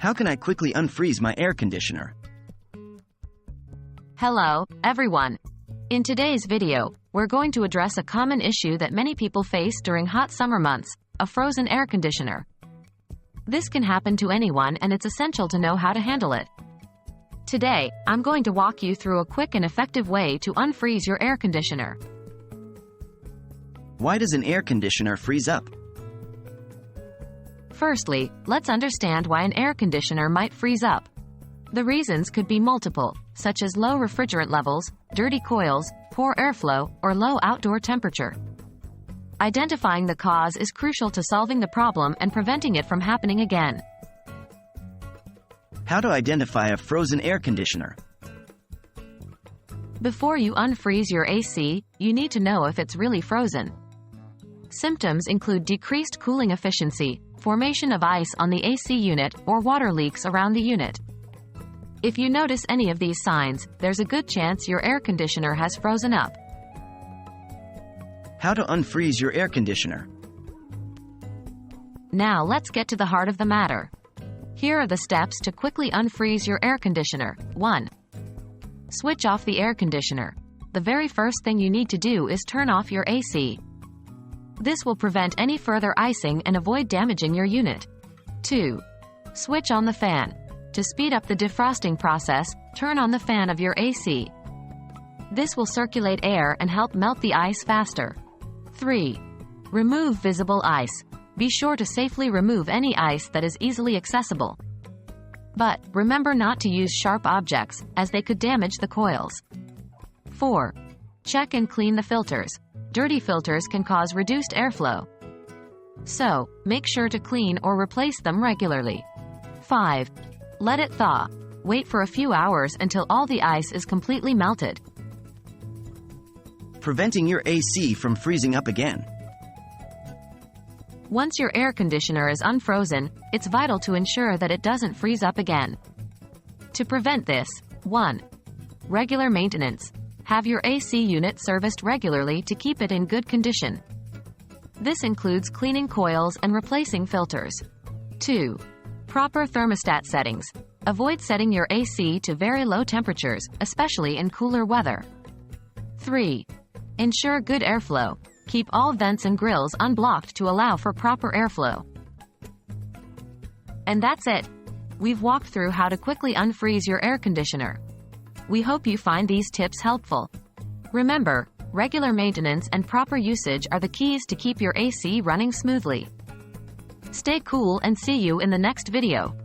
How can I quickly unfreeze my air conditioner? Hello, everyone. In today's video, we're going to address a common issue that many people face during hot summer months, a frozen air conditioner. This can happen to anyone, and it's essential to know how to handle it. Today, I'm going to walk you through a quick and effective way to unfreeze your air conditioner. Why does an air conditioner freeze up? Firstly, let's understand why an air conditioner might freeze up. The reasons could be multiple, such as low refrigerant levels, dirty coils, poor airflow, or low outdoor temperature. Identifying the cause is crucial to solving the problem and preventing it from happening again. How to identify a frozen air conditioner? Before you unfreeze your AC, you need to know if it's really frozen. Symptoms include decreased cooling efficiency, formation of ice on the AC unit, or water leaks around the unit. If you notice any of these signs, there's a good chance your air conditioner has frozen up. How to unfreeze your air conditioner? Now let's get to the heart of the matter. Here are the steps to quickly unfreeze your air conditioner. 1. Switch off the air conditioner. The very first thing you need to do is turn off your AC. This will prevent any further icing and avoid damaging your unit. 2. Switch on the fan. To speed up the defrosting process, turn on the fan of your AC. This will circulate air and help melt the ice faster. 3. Remove visible ice. Be sure to safely remove any ice that is easily accessible. But remember not to use sharp objects, as they could damage the coils. 4. Check and clean the filters. Dirty filters can cause reduced airflow. So, make sure to clean or replace them regularly. 5. Let it thaw. Wait for a few hours until all the ice is completely melted. Preventing your AC from freezing up again. Once your air conditioner is unfrozen, it's vital to ensure that it doesn't freeze up again. To prevent this, 1. Regular maintenance. Have your AC unit serviced regularly to keep it in good condition. This includes cleaning coils and replacing filters. 2. Proper thermostat settings. Avoid setting your AC to very low temperatures, especially in cooler weather. 3. Ensure good airflow. Keep all vents and grills unblocked to allow for proper airflow. And that's it. We've walked through how to quickly unfreeze your air conditioner. We hope you find these tips helpful. Remember, regular maintenance and proper usage are the keys to keep your AC running smoothly. Stay cool and see you in the next video.